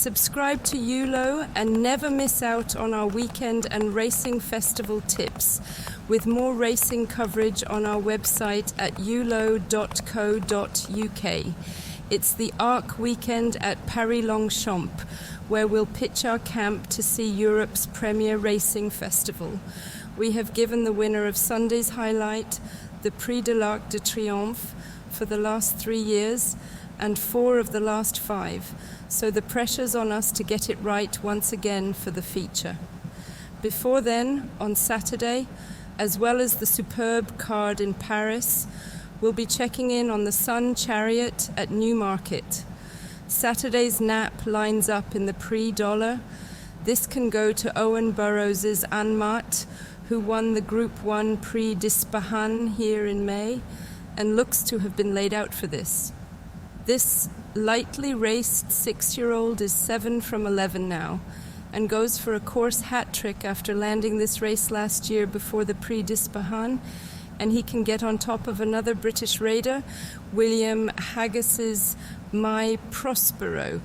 Subscribe to ULO and never miss out on our weekend and racing festival tips, with more racing coverage on our website at ulo.co.uk. It's the ARC weekend at Paris-Longchamp, where we'll pitch our camp to see Europe's premier racing festival. We have given the winner of Sunday's highlight, the Prix de l'Arc de Triomphe, for the last 3 years and 4 of the last 5, so the pressure's on us to get it right once again for the feature. Before then, on Saturday, as well as the superb card in Paris, we'll be checking in on the Sun Chariot at Newmarket. Saturday's nap lines up in the Prix Dollar. This can go to Owen Burrows' Anmat, who won the Group 1 Prix d'Ispahan here in May, and looks to have been laid out for this. This lightly raced 6-year-old is 7 from 11 now, and goes for a course hat-trick after landing this race last year before the Prix d'Ispahan, and he can get on top of another British raider, William Haggis's My Prospero,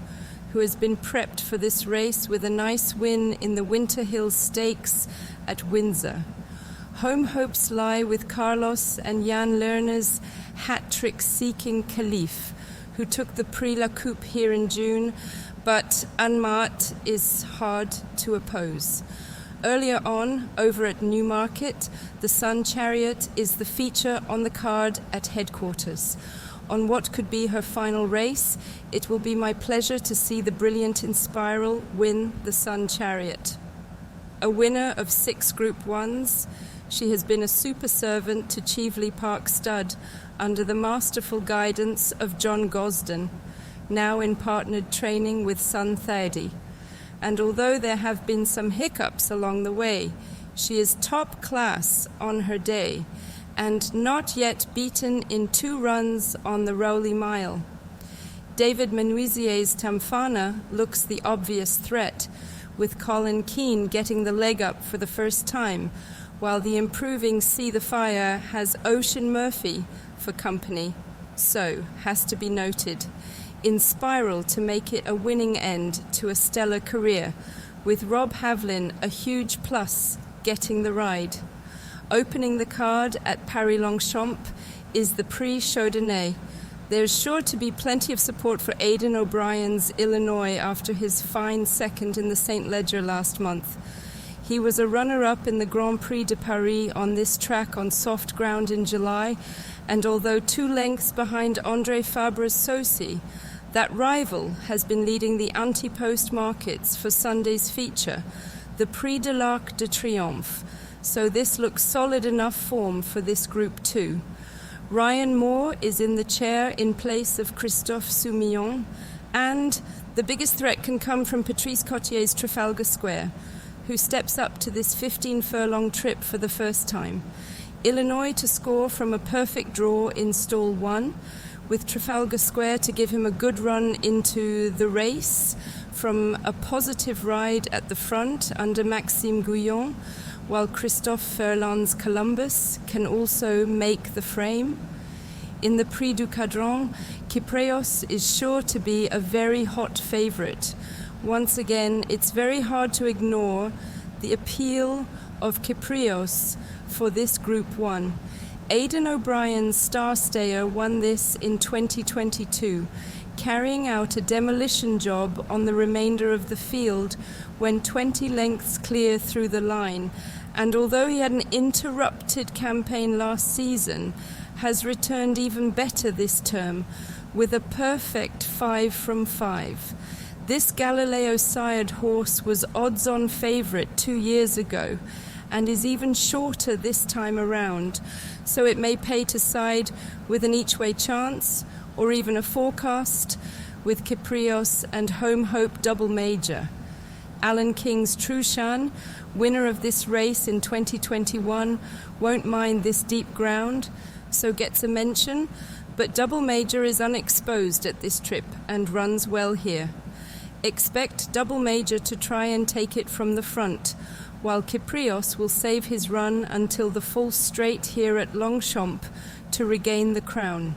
who has been prepped for this race with a nice win in the Winter Hill Stakes at Windsor. Home hopes lie with Carlos and Jan Lerner's hat-trick seeking Caliph, who took the Prix La Coupe here in June, but Anmat is hard to oppose. Earlier on, over at Newmarket, the Sun Chariot is the feature on the card at headquarters. On what could be her final race, it will be my pleasure to see the brilliant Inspiral win the Sun Chariot. A winner of 6 Group 1s, she has been a super servant to Cheveley Park Stud under the masterful guidance of John Gosden, now in partnered training with Sun Thady. And although there have been some hiccups along the way, she is top class on her day and not yet beaten in 2 runs on the Rowley Mile. David Menuisier's Tamfana looks the obvious threat, with Colin Keane getting the leg up for the first time, while the improving See the Fire has Ocean Murphy for company. So, has to be noted, Inspiral to make it a winning end to a stellar career, with Rob Havlin a huge plus getting the ride. Opening the card at Paris-Longchamp is the Prix Chaudenay. There's sure to be plenty of support for Aidan O'Brien's Illinois after his fine second in the St. Leger last month. He was a runner-up in the Grand Prix de Paris on this track on soft ground in July, and although 2 lengths behind André Fabre's Sosi, that rival has been leading the anti-post markets for Sunday's feature, the Prix de l'Arc de Triomphe, so this looks solid enough form for this Group 2. Ryan Moore is in the chair in place of Christophe Soumillon, and the biggest threat can come from Patrice Cottier's Trafalgar Square, who steps up to this 15-furlong trip for the first time. Illinois to score from a perfect draw in stall 1, with Trafalgar Square to give him a good run into the race from a positive ride at the front under Maxime Gouillon, while Christophe Ferland's Columbus can also make the frame. In the Prix du Cadran, Kypreos is sure to be a very hot favourite. Once again, it's very hard to ignore the appeal of Kypreos for this Group 1. Aidan O'Brien's Star Stayer won this in 2022, carrying out a demolition job on the remainder of the field when 20 lengths clear through the line, and although he had an interrupted campaign last season, has returned even better this term with a perfect 5 from 5. This Galileo-sired horse was odds-on favourite 2 years ago and is even shorter this time around, so it may pay to side with an each-way chance or even a forecast with Kypreos and Home Hope Double Major. Alan King's Trushan, winner of this race in 2021, won't mind this deep ground, so gets a mention, but Double Major is unexposed at this trip and runs well here. Expect Double Major to try and take it from the front, while Kypreos will save his run until the full straight here at Longchamp to regain the crown.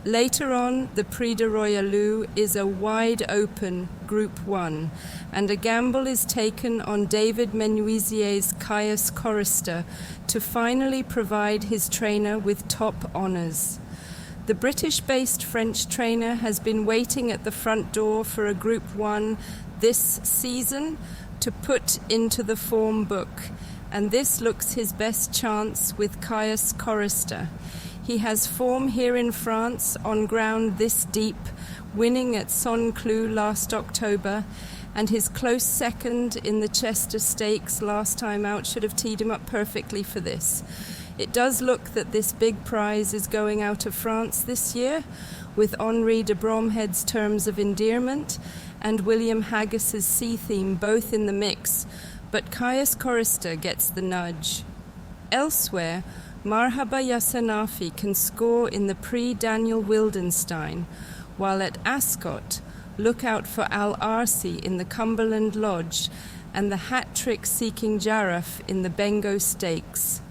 Later on, the Prix de Royalou is a wide-open Group 1, and a gamble is taken on David Menuisier's Caius Chorister to finally provide his trainer with top honours. The British-based French trainer has been waiting at the front door for a Group 1 this season to put into the form book, and this looks his best chance with Caius Chorister. He has form here in France on ground this deep, winning at Saint-Cloud last October, and his close second in the Chester Stakes last time out should have teed him up perfectly for this. It does look that this big prize is going out of France this year, with Henri de Bromhead's Terms of Endearment and William Haggis's Sea Theme both in the mix, but Caius Chorister gets the nudge. Elsewhere, Marhaba Yassanafi can score in the Prix Daniel Wildenstein, while at Ascot, look out for Al Arsi in the Cumberland Lodge and the hat-trick seeking Jarraf in the Bengo Stakes.